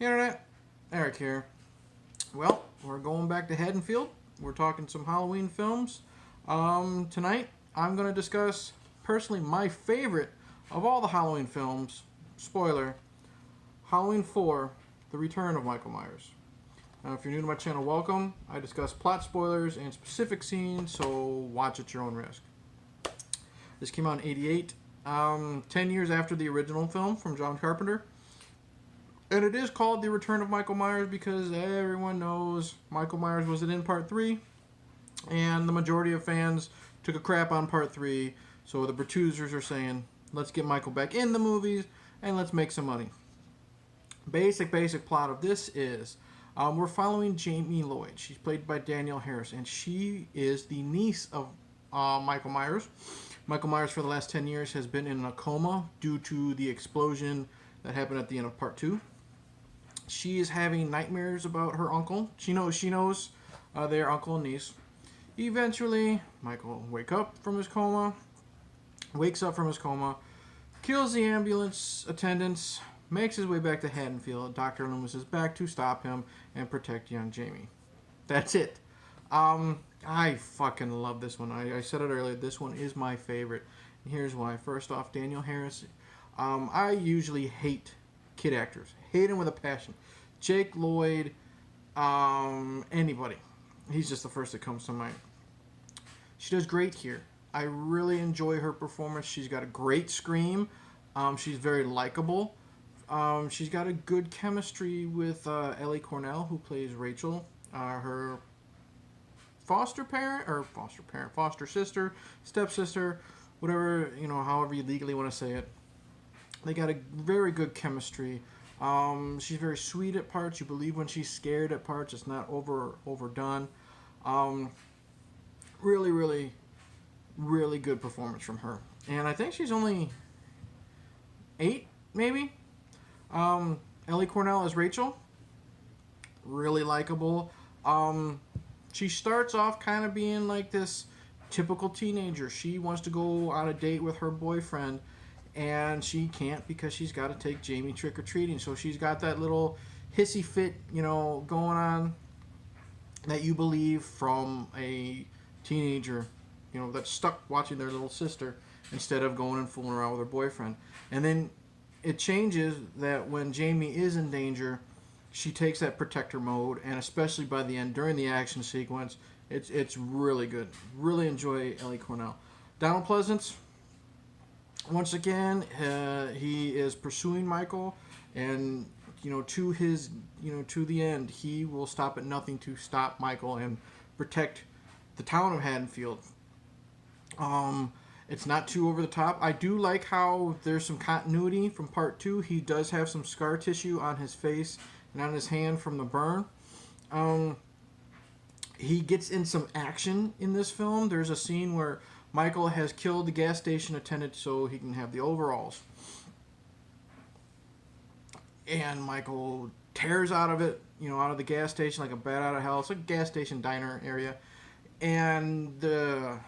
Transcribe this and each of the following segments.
Hey Internet, Eric here. Well, we're going back to Haddonfield. We're talking some Halloween films. Tonight, I'm going to discuss, personally, my favorite of all the Halloween films. Spoiler, Halloween 4, The Return of Michael Myers. Now, if you're new to my channel, welcome. I discuss plot spoilers and specific scenes, so watch at your own risk. This came out in 88, 10 years after the original film from John Carpenter. And it is called The Return of Michael Myers because everyone knows Michael Myers was in Part 3. And the majority of fans took a crap on Part 3. So the producers are saying, let's get Michael back in the movies and let's make some money. Basic plot of this is we're following Jamie Lloyd. She's played by Danielle Harris. And she is the niece of Michael Myers. Michael Myers for the last 10 years has been in a coma due to the explosion that happened at the end of Part 2. She is having nightmares about her uncle. She knows they are uncle and niece. Eventually, Michael wakes up from his coma, kills the ambulance attendants, makes his way back to Haddonfield. Dr. Loomis is back to stop him and protect young Jamie. That's it. I fucking love this one. I said it earlier. This one is my favorite. And here's why. First off, Danielle Harris. I usually hate kid actors. Hate him with a passion. Jake Lloyd, anybody. He's just the first that comes to mind. She does great here. I really enjoy her performance. She's got a great scream. She's very likable. She's got a good chemistry with Ellie Cornell, who plays Rachel, her foster sister, stepsister, whatever, however you legally want to say it. They got a very good chemistry. She's very sweet at parts. You believe when she's scared at parts. It's not overdone. Really good performance from her. And I think she's only 8, maybe. Ellie Cornell as Rachel. Really likable. She starts off kind of being like this typical teenager. She wants to go on a date with her boyfriend. And she can't because she's got to take Jamie trick-or-treating. So she's got that little hissy fit, going on that you believe from a teenager, that's stuck watching their little sister instead of going and fooling around with her boyfriend. And then it changes that when Jamie is in danger, she takes that protector mode, and especially by the end, during the action sequence, it's really good. Really enjoy Ellie Cornell. Donald Pleasence. Once again, he is pursuing Michael, and to the end, he will stop at nothing to stop Michael and protect the town of Haddonfield. It's not too over the top. I do like how there's some continuity from Part 2. He does have some scar tissue on his face and on his hand from the burn. He gets in some action in this film. There's a scene where Michael has killed the gas station attendant so he can have the overalls. And Michael tears out of it, out of the gas station like a bat out of hell. It's like a gas station diner area. And the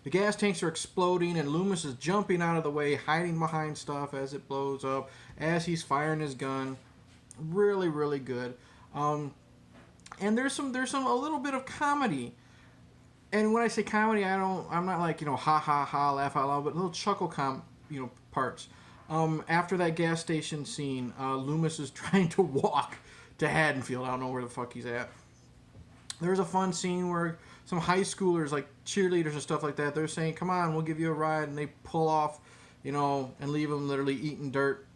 gas tanks are exploding, and Loomis is jumping out of the way, hiding behind stuff as it blows up, as he's firing his gun. Really good. And there's a little bit of comedy. And when I say comedy, I'm not like, ha ha ha, laugh out loud, but little chuckle parts. After that gas station scene, Loomis is trying to walk to Haddonfield. I don't know where the fuck he's at. There's a fun scene where some high schoolers, like cheerleaders and stuff like that, they're saying, come on, we'll give you a ride, and they pull off, and leave him literally eating dirt.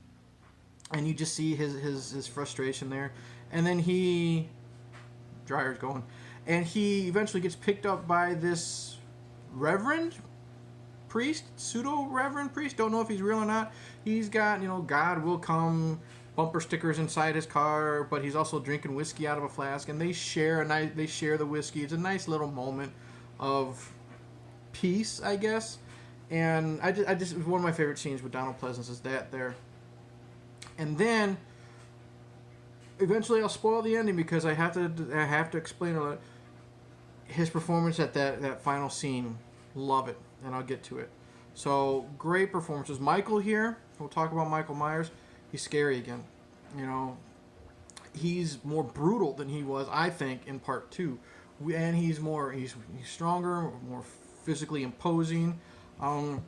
And you just see his frustration there. And then dryer's going. And he eventually gets picked up by this reverend priest, pseudo-reverend priest. Don't know if he's real or not. He's got, God will come bumper stickers inside his car, but he's also drinking whiskey out of a flask. And they share the whiskey. It's a nice little moment of peace, I guess. And I just one of my favorite scenes with Donald Pleasence is that there. And then eventually I'll spoil the ending because I have to explain a lot. His performance at that final scene, love it, and I'll get to it. So, great performances. Michael here, we'll talk about Michael Myers. He's scary again. You know, he's more brutal than he was, I think, in part two, and he's stronger, more physically imposing. Um,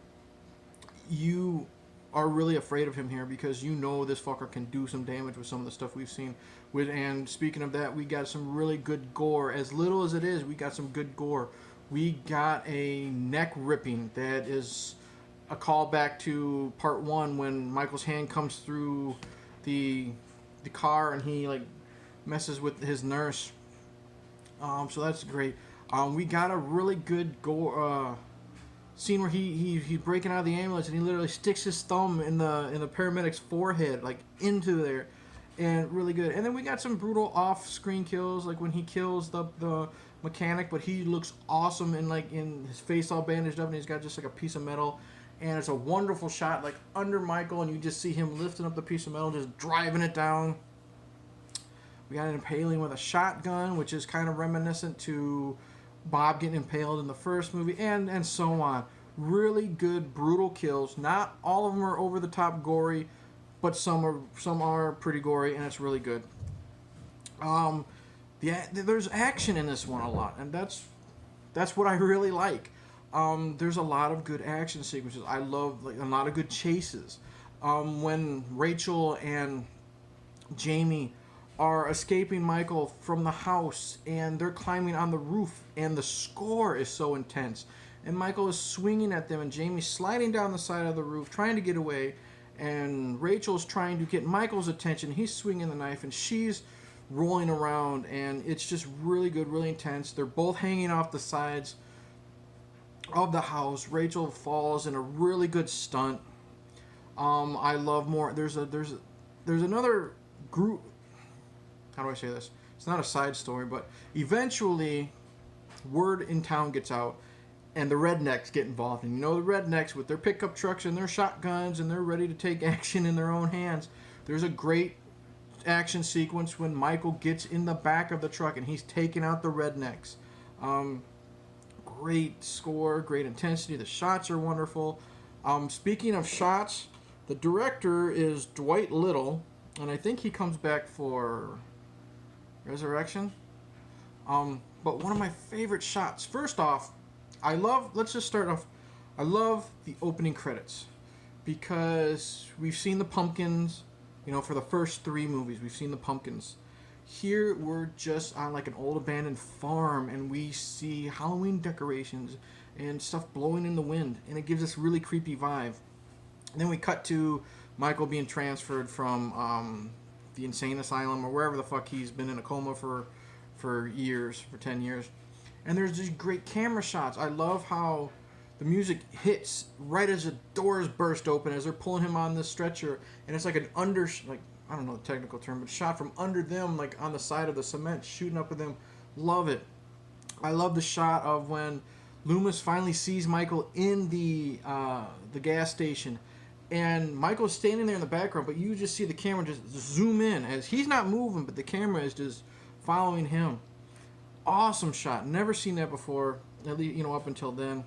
you are really afraid of him here because you know this fucker can do some damage with some of the stuff we've seen. And speaking of that, we got some really good gore. As little as it is, we got some good gore. We got a neck ripping that is a callback to part one when Michael's hand comes through the the car and he like messes with his nurse. So that's great. We got a really good gore scene where he's breaking out of the ambulance and he literally sticks his thumb in the paramedic's forehead, like into there, and really good. And then we got some brutal off-screen kills, like when he kills the mechanic, but he looks awesome in his face all bandaged up and he's got just like a piece of metal. And it's a wonderful shot, like under Michael, and you just see him lifting up the piece of metal, just driving it down. We got an impaling with a shotgun, which is kind of reminiscent to Bob getting impaled in the first movie, and so on. Really good, brutal kills. Not all of them are over the top gory, but some are pretty gory, and it's really good. There's action in this one a lot, and that's what I really like. There's a lot of good action sequences. I love a lot of good chases. When Rachel and Jamie are escaping Michael from the house and they're climbing on the roof and the score is so intense. And Michael is swinging at them and Jamie's sliding down the side of the roof trying to get away. And Rachel's trying to get Michael's attention. He's swinging the knife and she's rolling around. And it's just really good, really intense. They're both hanging off the sides of the house. Rachel falls in a really good stunt. I love more. There's another group. How do I say this? It's not a side story, but eventually, word in town gets out, and the rednecks get involved. And you know the rednecks with their pickup trucks and their shotguns, and they're ready to take action in their own hands. There's a great action sequence when Michael gets in the back of the truck and he's taking out the rednecks. Great score, great intensity. The shots are wonderful. Speaking of shots, the director is Dwight Little, and I think he comes back for Resurrection. But one of my favorite shots. First off, let's just start off. I love the opening credits because we've seen the pumpkins, for the first three movies. We've seen the pumpkins. Here we're just on like an old abandoned farm and we see Halloween decorations and stuff blowing in the wind and it gives us really creepy vibe. And then we cut to Michael being transferred from the insane asylum or wherever the fuck he's been in a coma for 10 years. And there's these great camera shots. I love how the music hits right as the doors burst open as they're pulling him on this stretcher, and it's like I don't know the technical term, but shot from under them, like on the side of the cement, shooting up at them. Love it. I love the shot of when Loomis finally sees Michael in the gas station, and Michael's standing there in the background, but you just see the camera just zoom in as he's not moving, but the camera is just following him. Awesome shot. Never seen that before, at least up until then.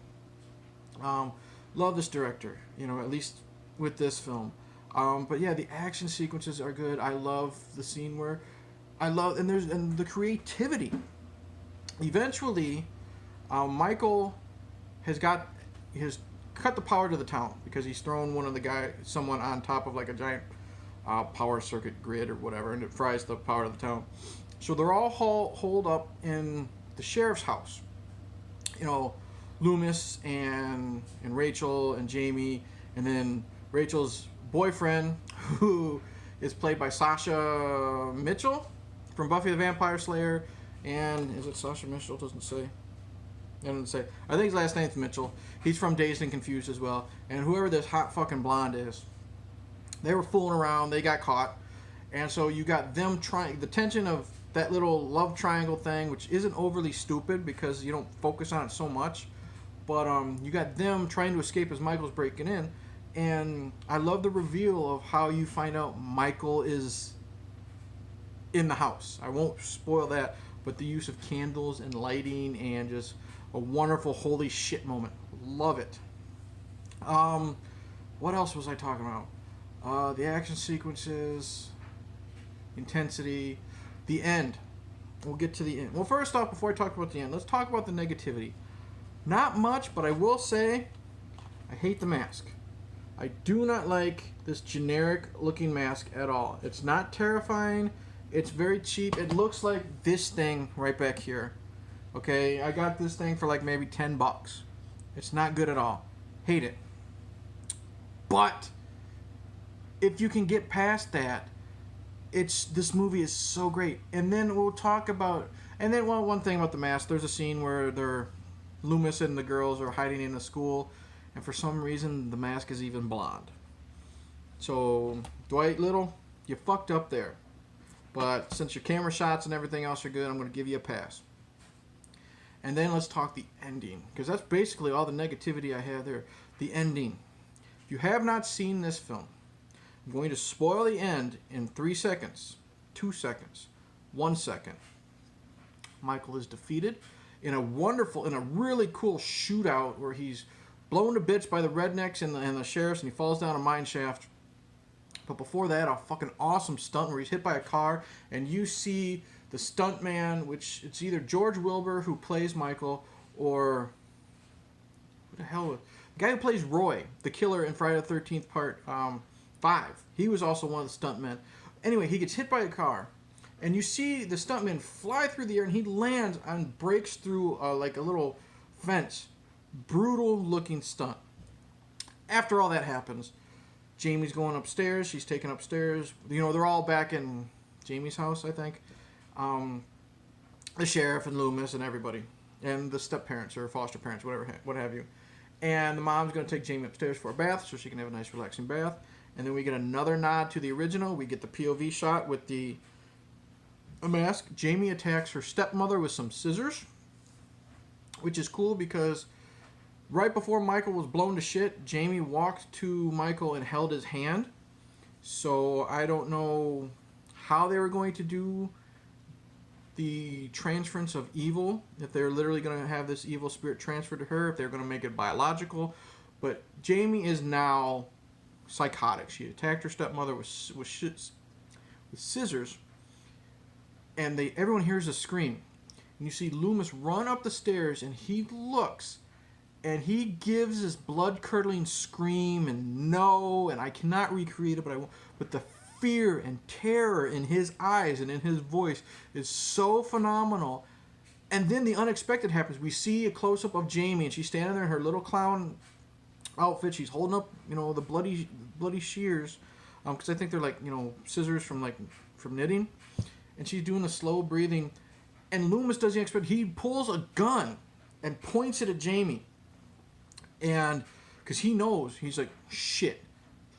Love this director, at least with this film. But yeah, the action sequences are good. I love the scene where and the creativity. Eventually, Michael has cut the power to the town because he's thrown someone on top of like a giant power circuit grid or whatever, and it fries the power to the town. So they're all holed up in the sheriff's house. Loomis and Rachel and Jamie, and then Rachel's boyfriend, who is played by Sasha Mitchell from Buffy the Vampire Slayer. And is it Sasha Mitchell? It doesn't say. I think his last name's Mitchell. He's from Dazed and Confused as well. And whoever this hot fucking blonde is, they were fooling around. They got caught. And so you got them trying, the tension of that little love triangle thing, which isn't overly stupid because you don't focus on it so much. But you got them trying to escape as Michael's breaking in. And I love the reveal of how you find out Michael is in the house. I won't spoil that, but the use of candles and lighting and just a wonderful holy shit moment. Love it. What else was I talking about? The action sequences. intensity. The end. We'll get to the end. Well, first off, before I talk about the end, let's talk about the negativity. Not much, but I will say I hate the mask. I do not like this generic looking mask at all. It's not terrifying. It's very cheap. It looks like this thing right back here. Okay, I got this thing for like maybe $10. It's not good at all. Hate it. But if you can get past that, this movie is so great. And then we'll talk about, one thing about the mask, there's a scene where Loomis and the girls are hiding in a school, and for some reason the mask is even blonde. So Dwight Little, you fucked up there. But since your camera shots and everything else are good, I'm going to give you a pass. And then let's talk the ending, because that's basically all the negativity I have there. The ending. If you have not seen this film, I'm going to spoil the end in 3 seconds, 2 seconds, 1 second. Michael is defeated in a really cool shootout where he's blown to bits by the rednecks and the sheriffs, and he falls down a mine shaft. But before that, a fucking awesome stunt where he's hit by a car, and you see the stuntman, which it's either George Wilbur, who plays Michael, or who the hell? The guy who plays Roy, the killer in Friday the 13th Part 5. He was also one of the stuntmen. Anyway, he gets hit by a car, and you see the stuntman fly through the air, and he lands and breaks through like a little fence. Brutal looking stunt. After all that happens, Jamie's going upstairs. She's taken upstairs. You know, they're all back in Jamie's house, I think. The sheriff and Loomis and everybody, and the step parents or foster parents, what have you. And the mom's going to take Jamie upstairs for a bath so she can have a nice relaxing bath. And then we get another nod to the original. We get the POV shot with a mask. Jamie attacks her stepmother with some scissors, which is cool because right before Michael was blown to shit, Jamie walked to Michael and held his hand. So I don't know how they were going to do the transference of evil, if they're literally going to have this evil spirit transferred to her, if they're going to make it biological. But Jamie is now psychotic. She attacked her stepmother with scissors, and everyone hears a scream. And you see Loomis run up the stairs, and he looks, and he gives this blood-curdling scream, and no, and I cannot recreate it, but the fear and terror in his eyes and in his voice is so phenomenal. And then the unexpected happens. We see a close-up of Jamie, and she's standing there in her little clown outfit. She's holding up, the bloody shears, because I think they're like, scissors from knitting. And she's doing the slow breathing. And Loomis doesn't expect. He pulls a gun and points it at Jamie. And because he knows, he's like, shit,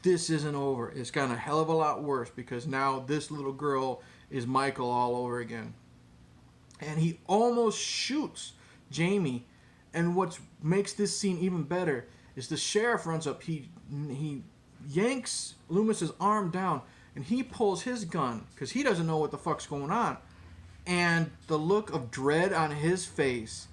this isn't over. It's gotten a hell of a lot worse because now this little girl is Michael all over again. And he almost shoots Jamie. And what makes this scene even better is the sheriff runs up. He yanks Loomis's arm down, and he pulls his gun because he doesn't know what the fuck's going on. And the look of dread on his face.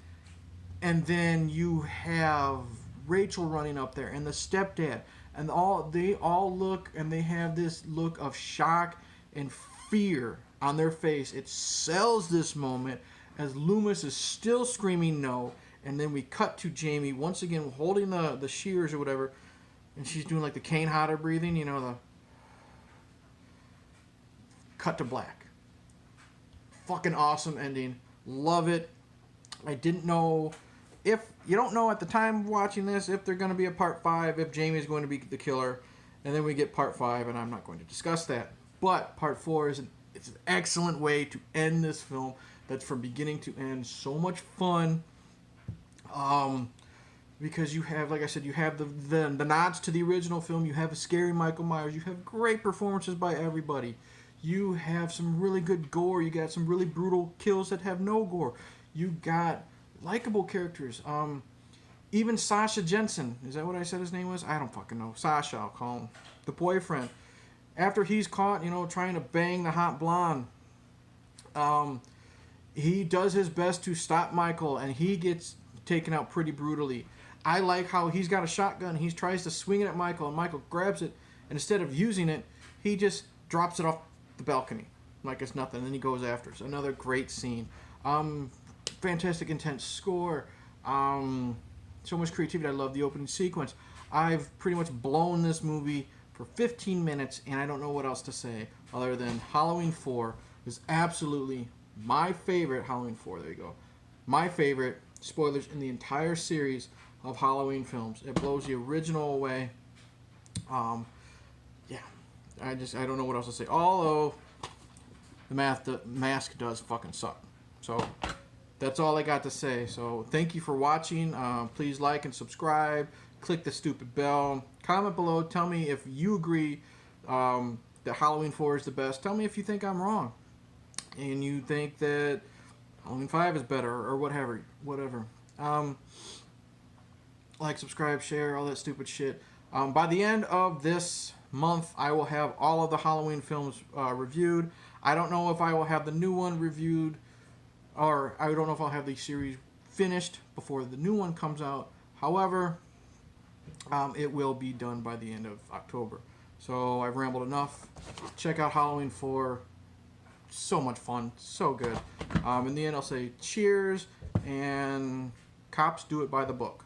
And then you have Rachel running up there and the stepdad. And they all look, and they have this look of shock and fear on their face. It sells this moment as Loomis is still screaming no. And then we cut to Jamie once again holding the shears or whatever. And she's doing like the Kane Hodder breathing, the cut to black. Fucking awesome ending. Love it. I didn't know. If you don't know at the time of watching this, if they're going to be a part 5, if Jamie is going to be the killer, and then we get part 5, and I'm not going to discuss that. But part 4 it's an excellent way to end this film. That's from beginning to end so much fun. Because you have, like I said, you have the nods to the original film. You have a scary Michael Myers. You have great performances by everybody. You have some really good gore. You got some really brutal kills that have no gore. You got likable characters. Even Sasha Jensen, is that what I said his name was? I don't fucking know. Sasha, I'll call him. The boyfriend. After he's caught, trying to bang the hot blonde, he does his best to stop Michael, and he gets taken out pretty brutally. I like how he's got a shotgun. He tries to swing it at Michael, and Michael grabs it, and instead of using it, he just drops it off the balcony. like it's nothing. And then he goes after us. Another great scene. Fantastic, intense score. So much creativity. I love the opening sequence. I've pretty much blown this movie for 15 minutes, and I don't know what else to say other than Halloween 4 is absolutely my favorite. Halloween 4, there you go. My favorite, spoilers, in the entire series of Halloween films. It blows the original away. Yeah, I don't know what else to say. Although the mask does fucking suck. So that's all I got to say. So thank you for watching. Please like and subscribe. Click the stupid bell. Comment below. Tell me if you agree that Halloween 4 is the best. Tell me if you think I'm wrong and you think that Halloween 5 is better or whatever. Like, subscribe, share, all that stupid shit. By the end of this month, I will have all of the Halloween films reviewed. I don't know if I will have the new one reviewed, or I don't know if I'll have the series finished before the new one comes out. However, it will be done by the end of October. So I've rambled enough. Check out Halloween 4. So much fun. So good. In the end, I'll say cheers, and cops, do it by the book.